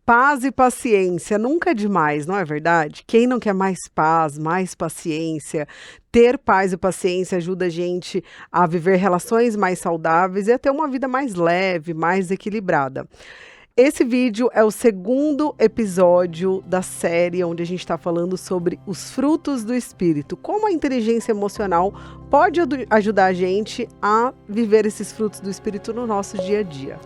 Paz e paciência nunca é demais, não é verdade? Quem não quer mais paz, mais paciência? Ter paz e paciência ajuda a gente a viver relações mais saudáveis e a ter uma vida mais leve, mais equilibrada. Esse vídeo é o segundo episódio da série onde a gente está falando sobre os frutos do espírito, como a inteligência emocional pode ajudar a gente a viver esses frutos do espírito no nosso dia a dia.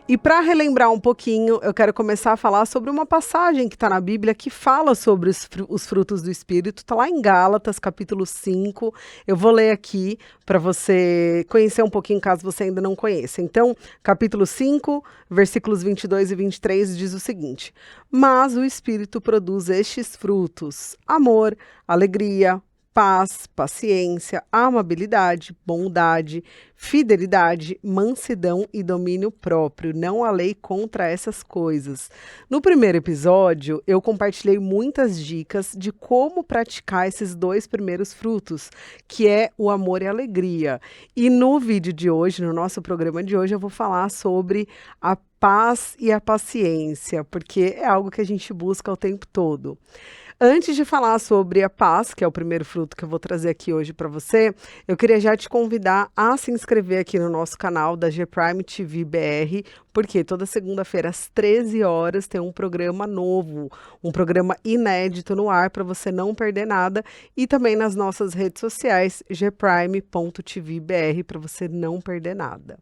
E para relembrar um pouquinho, eu quero começar a falar sobre uma passagem que está na Bíblia que fala sobre os frutos do Espírito. Está lá em Gálatas, capítulo 5. Eu vou ler aqui para você conhecer um pouquinho, caso você ainda não conheça. Então, capítulo 5, versículos 22 e 23 diz o seguinte: Mas o Espírito produz estes frutos: amor, alegria, paz, paciência, amabilidade, bondade, fidelidade, mansidão e domínio próprio. Não há lei contra essas coisas. No primeiro episódio, eu compartilhei muitas dicas de como praticar esses dois primeiros frutos, que é o amor e a alegria. E no vídeo de hoje, no nosso programa de hoje, eu vou falar sobre a paz e a paciência, porque é algo que a gente busca o tempo todo. Antes de falar sobre a paz, que é o primeiro fruto que eu vou trazer aqui hoje para você, eu queria já te convidar a se inscrever aqui no nosso canal da Gprime TV BR, porque toda segunda-feira às 13 horas tem um programa novo, um programa inédito no ar para você não perder nada, e também nas nossas redes sociais, gprime.tvbr, para você não perder nada.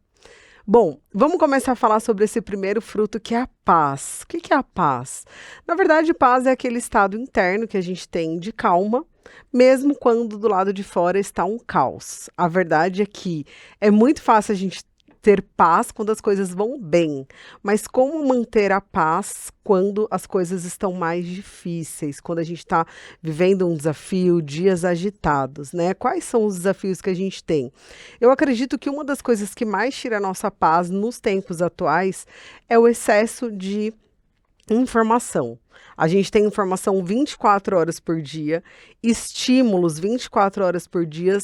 Bom, vamos começar a falar sobre esse primeiro fruto, que é a paz. O que é a paz? Na verdade, paz é aquele estado interno que a gente tem de calma, mesmo quando do lado de fora está um caos. A verdade é que é muito fácil a gente ter paz quando as coisas vão bem, mas como manter a paz quando as coisas estão mais difíceis, quando a gente está vivendo um desafio, dias agitados, né? Quais são os desafios que a gente tem? Eu acredito que uma das coisas que mais tira a nossa paz nos tempos atuais é o excesso de informação. A gente tem informação 24 horas por dia, estímulos 24 horas por dia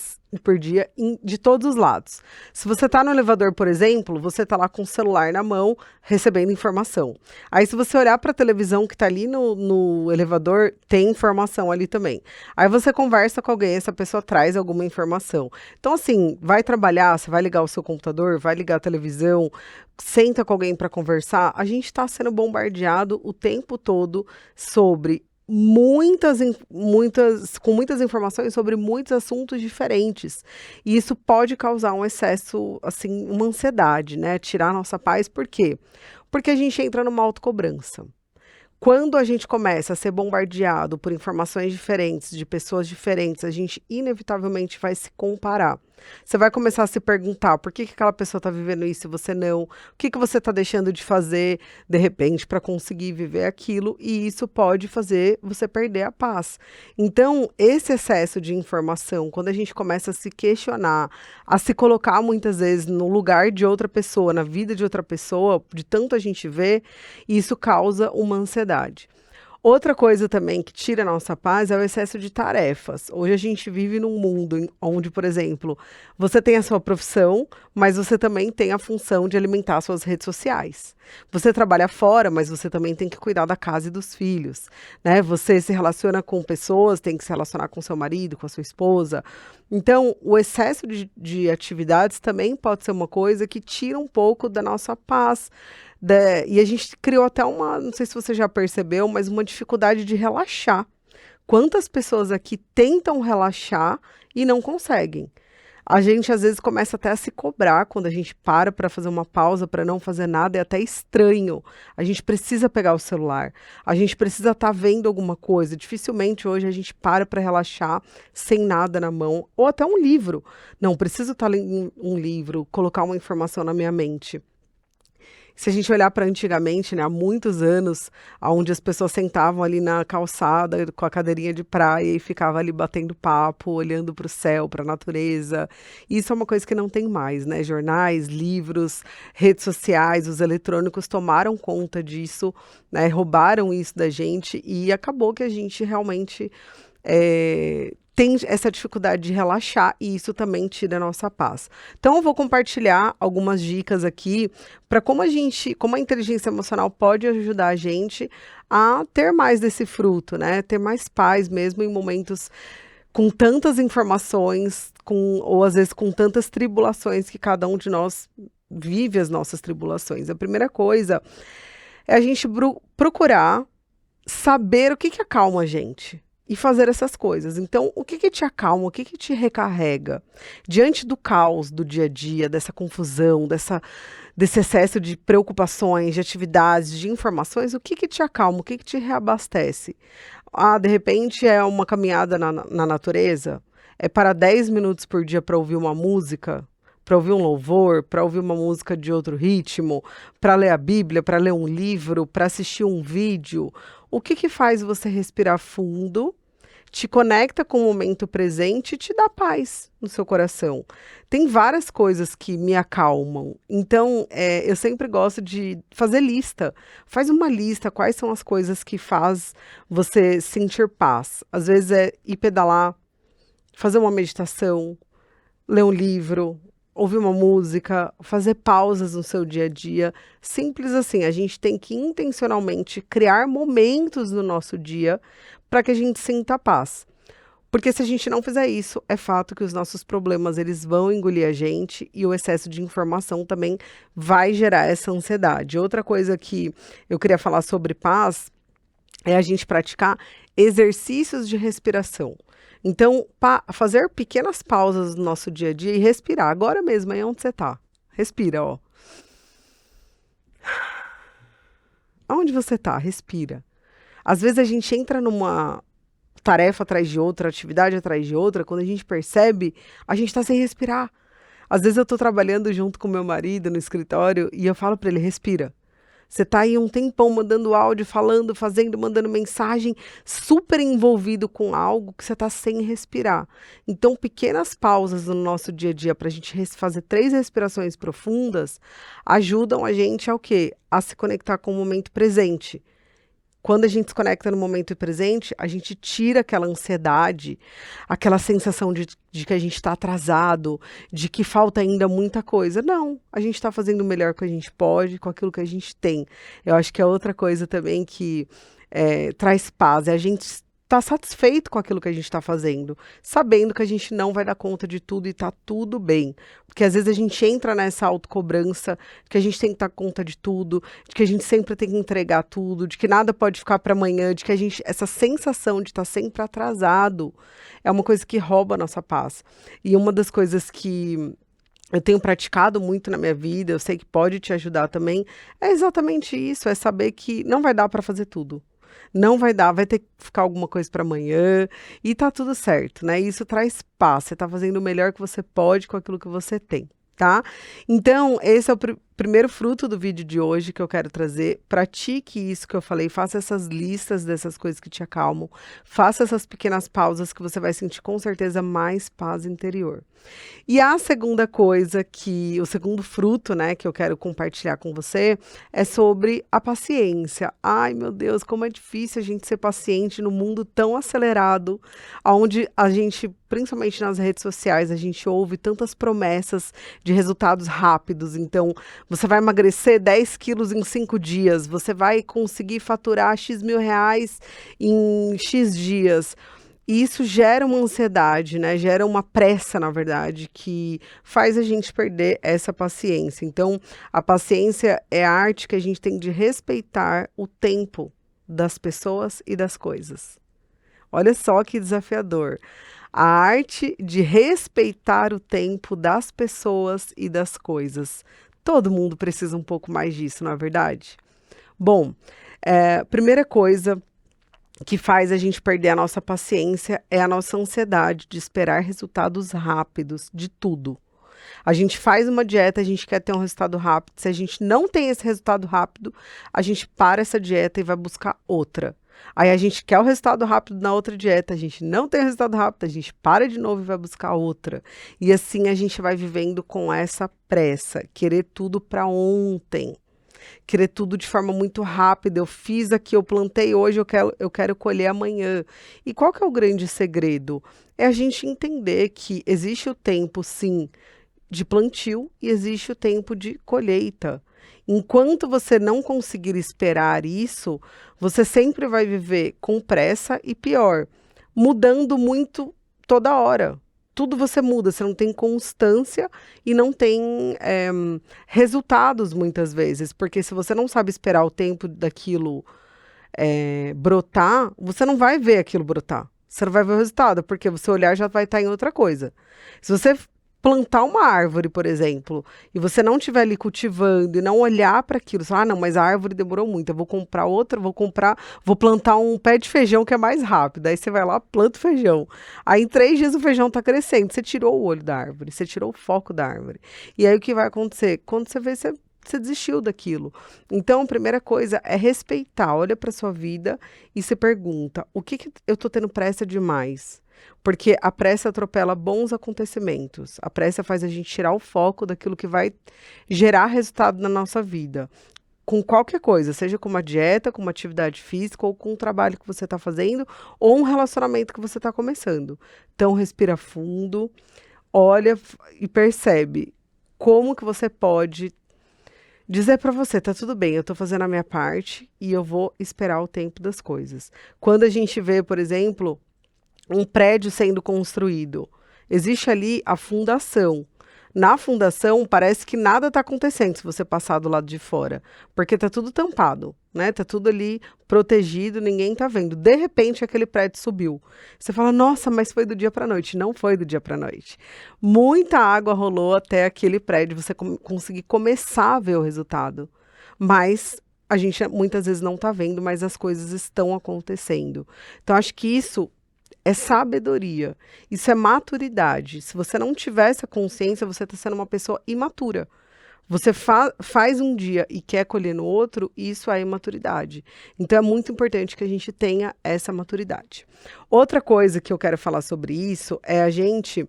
de todos os lados. Se você está no elevador, por exemplo, você está lá com o celular na mão, recebendo informação. Aí se você olhar para a televisão que está ali no elevador, tem informação ali também. Aí você conversa com alguém, essa pessoa traz alguma informação. Então assim, vai trabalhar, você vai ligar o seu computador, vai ligar a televisão, senta com alguém para conversar, a gente está sendo bombardeado o tempo todo sobre com muitas informações sobre muitos assuntos diferentes. E isso pode causar um excesso, assim, uma ansiedade, né? Tirar a nossa paz. Por quê? Porque a gente entra numa autocobrança. Quando a gente começa a ser bombardeado por informações diferentes, de pessoas diferentes, a gente inevitavelmente vai se comparar. Você vai começar a se perguntar por que aquela pessoa está vivendo isso e você não, o que você está deixando de fazer, de repente, para conseguir viver aquilo, e isso pode fazer você perder a paz. Então, esse excesso de informação, quando a gente começa a se questionar, a se colocar muitas vezes no lugar de outra pessoa, na vida de outra pessoa, de tanto a gente vê, isso causa uma ansiedade. Outra coisa também que tira a nossa paz é o excesso de tarefas. Hoje a gente vive num mundo onde, por exemplo, você tem a sua profissão, mas você também tem a função de alimentar suas redes sociais. Você trabalha fora, mas você também tem que cuidar da casa e dos filhos, né? Você se relaciona com pessoas, tem que se relacionar com seu marido, com a sua esposa. Então, o excesso de atividades também pode ser uma coisa que tira um pouco da nossa paz. E a gente criou até não sei se você já percebeu, mas uma dificuldade de relaxar. Quantas pessoas aqui tentam relaxar e não conseguem? A gente às vezes começa até a se cobrar quando a gente para fazer uma pausa, para não fazer nada, é até estranho. A gente precisa pegar o celular, a gente precisa estar vendo alguma coisa. Dificilmente hoje a gente para relaxar sem nada na mão, ou até um livro. Não, preciso estar lendo um livro, colocar uma informação na minha mente. Se a gente olhar para antigamente, né, há muitos anos, onde as pessoas sentavam ali na calçada com a cadeirinha de praia e ficavam ali batendo papo, olhando para o céu, para a natureza. Isso é uma coisa que não tem mais, né? Jornais, livros, redes sociais, os eletrônicos tomaram conta disso, né? Roubaram isso da gente e acabou que a gente realmente tem essa dificuldade de relaxar e isso também tira a nossa paz. Então eu vou compartilhar algumas dicas aqui para como a inteligência emocional pode ajudar a gente a ter mais desse fruto, né? Ter mais paz mesmo em momentos com tantas informações, ou às vezes com tantas tribulações que cada um de nós vive as nossas tribulações. A primeira coisa é a gente procurar saber o que que acalma a gente e fazer essas coisas. Então, o que que te acalma, o que que te recarrega? Diante do caos do dia a dia, dessa confusão, desse excesso de preocupações, de atividades, de informações, o que que te acalma, o que que te reabastece? Ah, de repente é uma caminhada na natureza? É para 10 minutos por dia para ouvir uma música? Para ouvir um louvor, para ouvir uma música de outro ritmo, para ler a Bíblia, para ler um livro, para assistir um vídeo? O que que faz você respirar fundo, te conecta com o momento presente e te dá paz no seu coração? Tem várias coisas que me acalmam. Então, eu sempre gosto de fazer lista. Faz uma lista, quais são as coisas que faz você sentir paz. Às vezes é ir pedalar, fazer uma meditação, ler um livro, ouvir uma música, fazer pausas no seu dia a dia. Simples assim, a gente tem que intencionalmente criar momentos no nosso dia para que a gente sinta paz. Porque se a gente não fizer isso, é fato que os nossos problemas eles vão engolir a gente e o excesso de informação também vai gerar essa ansiedade. Outra coisa que eu queria falar sobre paz é a gente praticar exercícios de respiração. Então, fazer pequenas pausas no nosso dia a dia e respirar. Agora mesmo, aí onde você tá? Respira, ó. Aonde você tá? Respira. Às vezes a gente entra numa tarefa atrás de outra, atividade atrás de outra, quando a gente percebe, a gente tá sem respirar. Às vezes eu tô trabalhando junto com meu marido no escritório e eu falo para ele, respira. Você tá aí um tempão mandando áudio, falando, fazendo, mandando mensagem, super envolvido com algo que você tá sem respirar. Então, pequenas pausas no nosso dia a dia para a gente fazer 3 respirações profundas ajudam a gente ao quê? A se conectar com o momento presente. Quando a gente se conecta no momento presente, a gente tira aquela ansiedade, aquela sensação de que a gente está atrasado, de que falta ainda muita coisa. Não, a gente está fazendo o melhor que a gente pode, com aquilo que a gente tem. Eu acho que é outra coisa também que traz paz, é a gente estar satisfeito com aquilo que a gente está fazendo, sabendo que a gente não vai dar conta de tudo e está tudo bem. Porque às vezes a gente entra nessa autocobrança, de que a gente tem que dar conta de tudo, de que a gente sempre tem que entregar tudo, de que nada pode ficar para amanhã, de que essa sensação de estar sempre atrasado é uma coisa que rouba a nossa paz. E uma das coisas que eu tenho praticado muito na minha vida, eu sei que pode te ajudar também, é exatamente isso, é saber que não vai dar para fazer tudo. Não vai dar, vai ter que ficar alguma coisa para amanhã e tá tudo certo, né? Isso traz paz, você tá fazendo o melhor que você pode com aquilo que você tem, tá? Então, esse é o primeiro fruto do vídeo de hoje que eu quero trazer. Pratique isso que eu falei, faça essas listas dessas coisas que te acalmam, faça essas pequenas pausas que você vai sentir com certeza mais paz interior. E a segunda coisa o segundo fruto, né, que eu quero compartilhar com você é sobre a paciência. Ai, meu Deus, como é difícil a gente ser paciente no mundo tão acelerado, onde a gente, principalmente nas redes sociais, a gente ouve tantas promessas de resultados rápidos. Então, você vai emagrecer 10 quilos em 5 dias, você vai conseguir faturar X mil reais em X dias. E isso gera uma ansiedade, né? Gera uma pressa, na verdade, que faz a gente perder essa paciência. Então, a paciência é a arte que a gente tem de respeitar o tempo das pessoas e das coisas. Olha só que desafiador. A arte de respeitar o tempo das pessoas e das coisas. Todo mundo precisa um pouco mais disso, não é verdade? Bom, primeira coisa que faz a gente perder a nossa paciência é a nossa ansiedade de esperar resultados rápidos de tudo. A gente faz uma dieta, a gente quer ter um resultado rápido. Se a gente não tem esse resultado rápido, a gente para essa dieta e vai buscar outra. Aí a gente quer o resultado rápido na outra dieta, a gente não tem o resultado rápido, a gente para de novo e vai buscar outra. E assim a gente vai vivendo com essa pressa, querer tudo para ontem. Querer tudo de forma muito rápida. Eu fiz aqui, eu plantei hoje, eu quero colher amanhã. E qual que é o grande segredo? é a gente entender que existe o tempo, sim, de plantio e existe o tempo de colheita. Enquanto você não conseguir esperar isso, você sempre vai viver com pressa e pior, mudando muito toda hora. Tudo você muda, você não tem constância e não tem resultados muitas vezes, porque se você não sabe esperar o tempo daquilo brotar, você não vai ver aquilo brotar. Você não vai ver o resultado, porque você olhar já vai estar em outra coisa. Se você plantar uma árvore, por exemplo, e você não estiver ali cultivando e não olhar para aquilo, você fala, não, mas a árvore demorou muito, eu vou comprar outra, vou plantar um pé de feijão que é mais rápido. Aí você vai lá, planta o feijão. Aí em 3 dias o feijão está crescendo, você tirou o olho da árvore, você tirou o foco da árvore. E aí o que vai acontecer? Quando você vê, você desistiu daquilo. Então, a primeira coisa é respeitar. Olha para sua vida e se pergunta: o que eu estou tendo pressa demais? Porque a pressa atropela bons acontecimentos. A pressa faz a gente tirar o foco daquilo que vai gerar resultado na nossa vida. Com qualquer coisa, seja com uma dieta, com uma atividade física, ou com um trabalho que você está fazendo, ou um relacionamento que você está começando. Então, respira fundo, olha e percebe como que você pode dizer para você, tá tudo bem, eu tô fazendo a minha parte e eu vou esperar o tempo das coisas. Quando a gente vê, por exemplo, um prédio sendo construído, existe ali a fundação. Na fundação, parece que nada está acontecendo se você passar do lado de fora, porque tá tudo tampado, né? Tá tudo ali protegido, ninguém tá vendo. De repente, aquele prédio subiu. Você fala, nossa, mas foi do dia para noite. Não foi do dia para noite. Muita água rolou até aquele prédio, você conseguir começar a ver o resultado. Mas a gente muitas vezes não tá vendo, mas as coisas estão acontecendo. Então, acho que isso é sabedoria, isso é maturidade. Se você não tiver essa consciência, você está sendo uma pessoa imatura. Você faz um dia e quer colher no outro, isso é imaturidade. Então é muito importante que a gente tenha essa maturidade. Outra coisa que eu quero falar sobre isso é a gente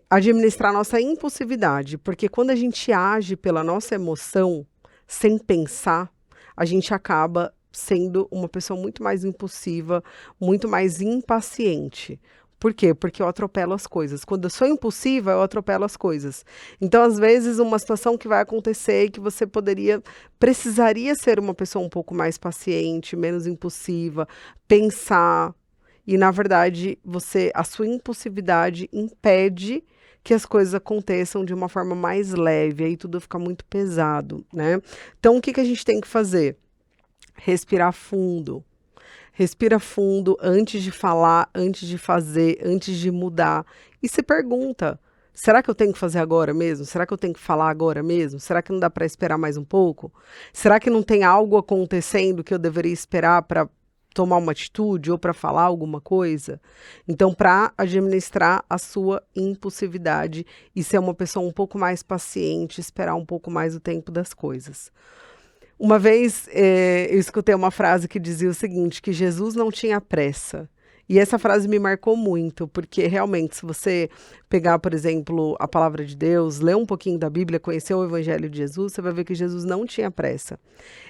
administrar nossa impulsividade, porque quando a gente age pela nossa emoção, sem pensar, a gente acaba sendo uma pessoa muito mais impulsiva, muito mais impaciente. Por quê? Porque eu atropelo as coisas. Quando eu sou impulsiva, eu atropelo as coisas. Então, às vezes, uma situação que vai acontecer e que você precisaria ser uma pessoa um pouco mais paciente, menos impulsiva, pensar. E, na verdade, a sua impulsividade impede que as coisas aconteçam de uma forma mais leve, aí tudo fica muito pesado, né? Então, o que que a gente tem que fazer? Respirar fundo. Respira fundo antes de falar, antes de fazer, antes de mudar. E se pergunta: será que eu tenho que fazer agora mesmo? Será que eu tenho que falar agora mesmo? Será que não dá para esperar mais um pouco? Será que não tem algo acontecendo que eu deveria esperar para tomar uma atitude ou para falar alguma coisa? Então, para administrar a sua impulsividade e ser uma pessoa um pouco mais paciente, esperar um pouco mais o tempo das coisas. Uma vez eu escutei uma frase que dizia o seguinte, que Jesus não tinha pressa. E essa frase me marcou muito, porque realmente, se você pegar, por exemplo, a palavra de Deus, ler um pouquinho da Bíblia, conhecer o Evangelho de Jesus, você vai ver que Jesus não tinha pressa.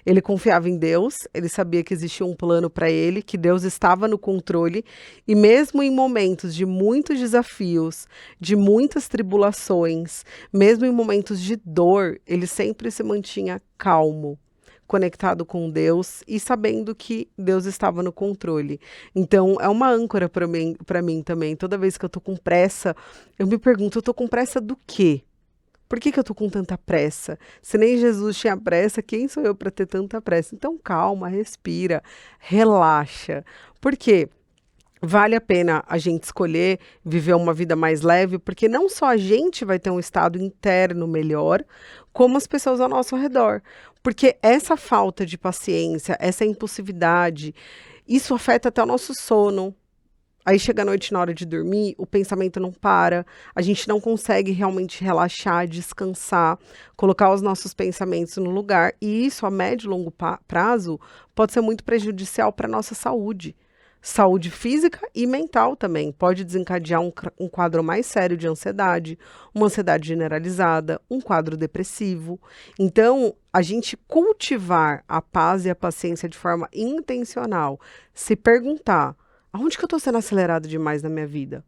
Ele confiava em Deus, ele sabia que existia um plano para ele, que Deus estava no controle, e mesmo em momentos de muitos desafios, de muitas tribulações, mesmo em momentos de dor, ele sempre se mantinha calmo, conectado com Deus e sabendo que Deus estava no controle. Então, é uma âncora para mim também. Toda vez que eu tô com pressa, eu me pergunto, eu tô com pressa do quê? Por que eu tô com tanta pressa? Se nem Jesus tinha pressa, quem sou eu para ter tanta pressa? Então, calma, respira, relaxa. Por quê? Vale a pena a gente escolher viver uma vida mais leve, porque não só a gente vai ter um estado interno melhor, como as pessoas ao nosso redor. Porque essa falta de paciência, essa impulsividade, isso afeta até o nosso sono. Aí chega a noite na hora de dormir, o pensamento não para, a gente não consegue realmente relaxar, descansar, colocar os nossos pensamentos no lugar. E isso, a médio e longo prazo, pode ser muito prejudicial para a nossa saúde. Saúde física e mental também. Pode desencadear um quadro mais sério de ansiedade, uma ansiedade generalizada, um quadro depressivo. Então, a gente cultivar a paz e a paciência de forma intencional, se perguntar, aonde que eu estou sendo acelerado demais na minha vida?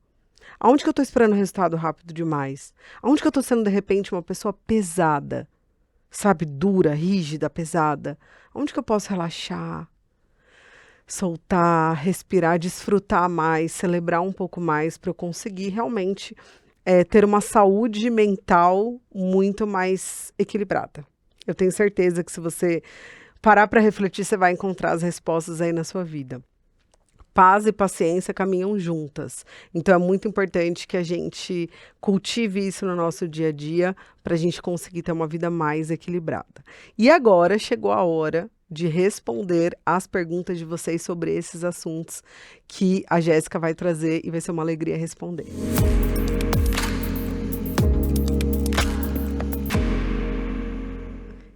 Aonde que eu tô esperando resultado rápido demais? Aonde que eu tô sendo, de repente, uma pessoa pesada? Sabe, dura, rígida, pesada? Aonde que eu posso relaxar, soltar, respirar, desfrutar mais, celebrar um pouco mais para eu conseguir realmente ter uma saúde mental muito mais equilibrada. Eu tenho certeza que se você parar para refletir, você vai encontrar as respostas aí na sua vida. Paz e paciência caminham juntas. Então é muito importante que a gente cultive isso no nosso dia a dia para a gente conseguir ter uma vida mais equilibrada. E agora chegou a hora de responder as perguntas de vocês sobre esses assuntos que a Jéssica vai trazer e vai ser uma alegria responder.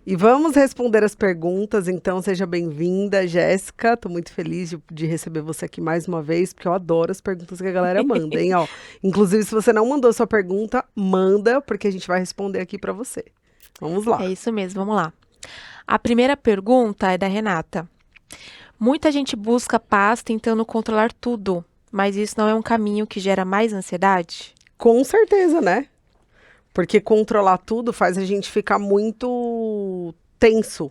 E vamos responder as perguntas, então seja bem-vinda, Jéssica. Estou muito feliz de receber você aqui mais uma vez, porque eu adoro as perguntas que a galera manda, hein? Ó, inclusive, se você não mandou sua pergunta, manda, porque a gente vai responder aqui para você. Vamos lá. É isso mesmo, vamos lá. A primeira pergunta é da Renata. Muita gente busca paz tentando controlar tudo, mas isso não é um caminho que gera mais ansiedade? Com certeza, né? Porque controlar tudo faz a gente ficar muito tenso,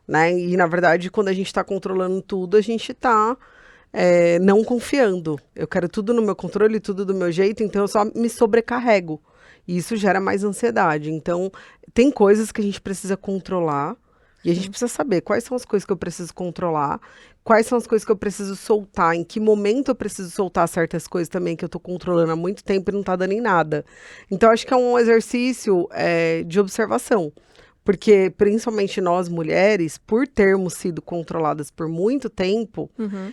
né? E, na verdade, quando a gente está controlando tudo, a gente está não confiando. Eu quero tudo no meu controle, tudo do meu jeito, então eu só me sobrecarrego. E isso gera mais ansiedade. Então, tem coisas que a gente precisa controlar e a gente precisa saber quais são as coisas que eu preciso controlar, quais são as coisas que eu preciso soltar, em que momento eu preciso soltar certas coisas também que eu tô controlando há muito tempo e não tá dando em nada. Então, acho que é um exercício de observação. Porque, principalmente nós mulheres, por termos sido controladas por muito tempo,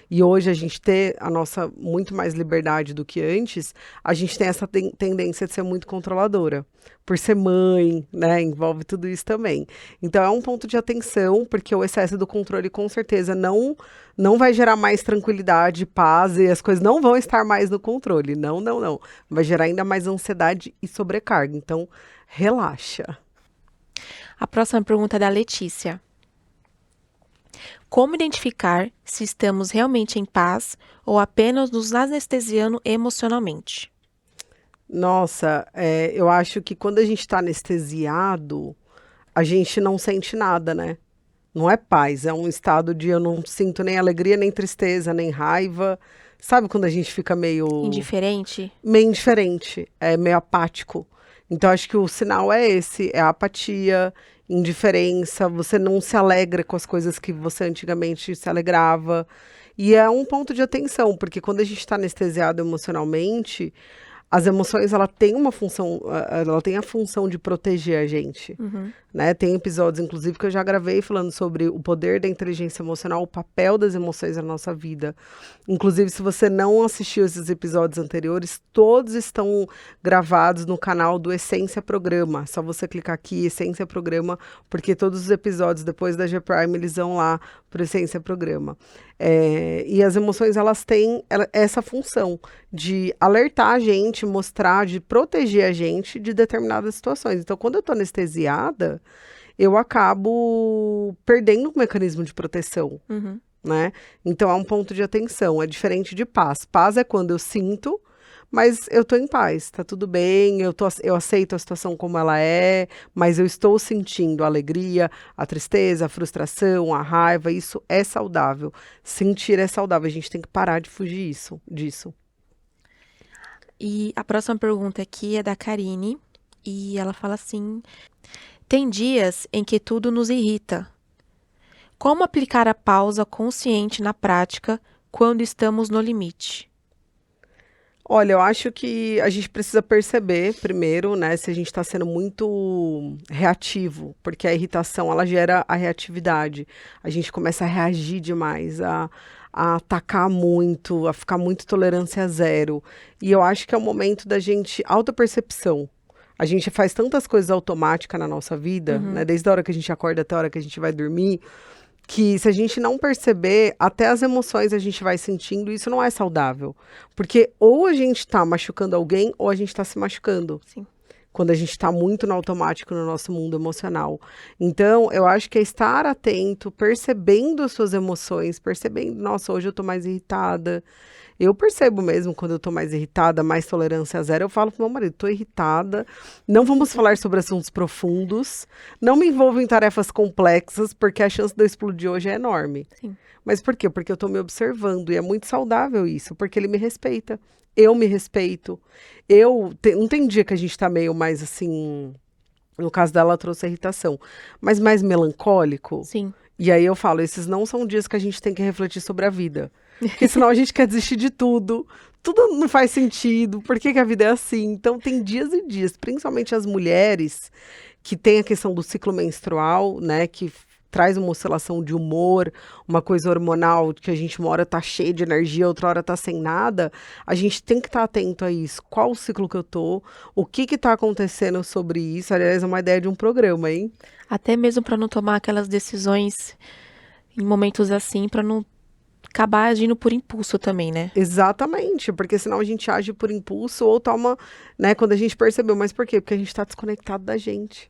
e hoje a gente ter a nossa muito mais liberdade do que antes, a gente tem essa tendência de ser muito controladora. Por ser mãe, né? Envolve tudo isso também. Então é um ponto de atenção, porque o excesso do controle com certeza não vai gerar mais tranquilidade, paz, e as coisas não vão estar mais no controle. Não, não, não. Vai gerar ainda mais ansiedade e sobrecarga. Então, relaxa. A próxima pergunta é da Letícia. Como identificar se estamos realmente em paz ou apenas nos anestesiando emocionalmente? Nossa, eu acho que quando a gente está anestesiado, a gente não sente nada, né? Não é paz, é um estado de eu não sinto nem alegria, nem tristeza, nem raiva. Sabe quando a gente fica meio Indiferente? indiferente, meio apático? Então, acho que o sinal é esse, é a apatia, indiferença, você não se alegra com as coisas que você antigamente se alegrava. E é um ponto de atenção, porque quando a gente está anestesiado emocionalmente, as emoções, ela tem uma função, ela tem a função de proteger a gente, né? Tem episódios, inclusive, que eu já gravei falando sobre o poder da inteligência emocional, o papel das emoções na nossa vida. Inclusive, se você não assistiu esses episódios anteriores, todos estão gravados no canal do Essência Programa. Só você clicar aqui, Essência Programa, porque todos os episódios, depois da G-Prime, eles vão lá para o Essência Programa. E as emoções, elas têm essa função de alertar a gente, mostrar, de proteger a gente de determinadas situações. Então, quando eu estou anestesiada, eu acabo perdendo o mecanismo de proteção, né? Então, é um ponto de atenção, é diferente de paz. Paz é quando eu sinto, mas eu tô em paz, tá tudo bem, eu aceito a situação como ela é, mas eu estou sentindo a alegria, a tristeza, a frustração, a raiva, isso é saudável. Sentir é saudável, a gente tem que parar de fugir disso. E a próxima pergunta aqui é da Karine, e ela fala assim: tem dias em que tudo nos irrita. Como aplicar a pausa consciente na prática quando estamos no limite? Olha, eu acho que a gente precisa perceber primeiro, né, se a gente está sendo muito reativo, porque a irritação, ela gera a reatividade. A gente começa a reagir demais, a atacar muito, a ficar muito tolerância zero. E eu acho que é o momento da gente, autopercepção. A gente faz tantas coisas automáticas na nossa vida, né, desde a hora que a gente acorda até a hora que a gente vai dormir, que se a gente não perceber, até as emoções a gente vai sentindo, e isso não é saudável. Porque ou a gente está machucando alguém, ou a gente está se machucando. Sim. Quando a gente está muito no automático no nosso mundo emocional. Então, eu acho que é estar atento, percebendo as suas emoções, percebendo, nossa, hoje eu estou mais irritada, Eu percebo mesmo quando eu tô mais irritada, mais tolerância zero, eu falo pro meu marido, tô irritada, não vamos falar sobre assuntos profundos, não me envolvo em tarefas complexas, porque a chance de eu explodir hoje é enorme. Sim. Mas por quê? Porque eu tô me observando, e é muito saudável isso, porque ele me respeita, eu me respeito. Não tem dia que a gente tá meio mais assim, no caso dela, ela trouxe a irritação, mas mais melancólico. Sim. E aí eu falo, esses não são dias que a gente tem que refletir sobre a vida. Porque senão a gente quer desistir de tudo. Tudo não faz sentido. Por que que a vida é assim? Então tem dias e dias, principalmente as mulheres que têm a questão do ciclo menstrual, né? Que traz uma oscilação de humor, uma coisa hormonal, que a gente uma hora tá cheia de energia, outra hora tá sem nada. A gente tem que estar atento a isso. Qual o ciclo que eu tô? O que que tá acontecendo sobre isso? Aliás, é uma ideia de um programa, hein? Até mesmo para não tomar aquelas decisões em momentos assim, para não acabar agindo por impulso também, né? Exatamente, porque senão a gente age por impulso ou toma, né, quando a gente percebeu. Mas por quê? Porque a gente está desconectado da gente.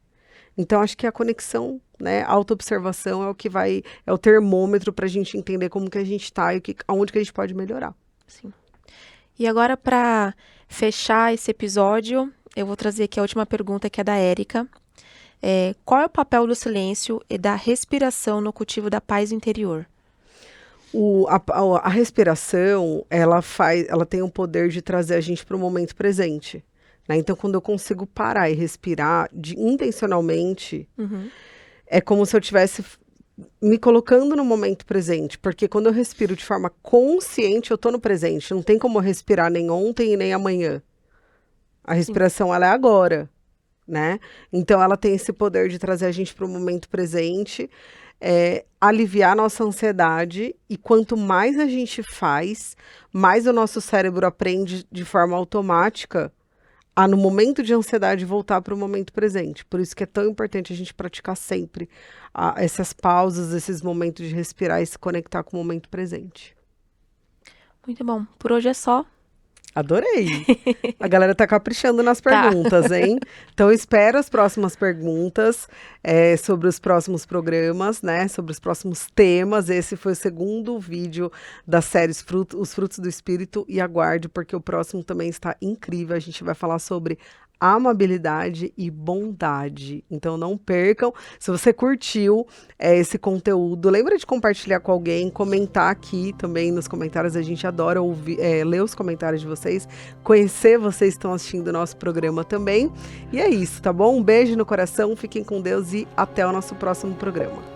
Então, acho que a conexão, né, a autoobservação é o que é o termômetro para a gente entender como que a gente está e aonde que a gente pode melhorar. Sim. E agora, para fechar esse episódio, eu vou trazer aqui a última pergunta, que é da Érica. Qual é o papel do silêncio e da respiração no cultivo da paz interior? A respiração, ela tem o poder de trazer a gente para o momento presente, né? Então, quando eu consigo parar e respirar intencionalmente, é como se eu estivesse me colocando no momento presente, porque quando eu respiro de forma consciente, eu estou no presente. Não tem como eu respirar nem ontem e nem amanhã. A respiração, ela é agora, né? Então, ela tem esse poder de trazer a gente para o momento presente, aliviar nossa ansiedade, e quanto mais a gente faz, mais o nosso cérebro aprende de forma automática a, no momento de ansiedade, voltar para o momento presente. Por isso que é tão importante a gente praticar sempre essas pausas, esses momentos de respirar e se conectar com o momento presente. Muito bom. Por hoje é só. Adorei! A galera tá caprichando nas perguntas, hein? Então, espero as próximas perguntas sobre os próximos programas, né? Sobre os próximos temas. Esse foi o segundo vídeo da série Os Frutos do Espírito. E aguarde, porque o próximo também está incrível. A gente vai falar sobre amabilidade e bondade. Então, não percam. Se você curtiu esse conteúdo, lembra de compartilhar com alguém, comentar aqui também nos comentários. A gente adora ler os comentários de vocês, conhecer vocês que estão assistindo o nosso programa também. E é isso, tá bom? Um beijo no coração, fiquem com Deus e até o nosso próximo programa.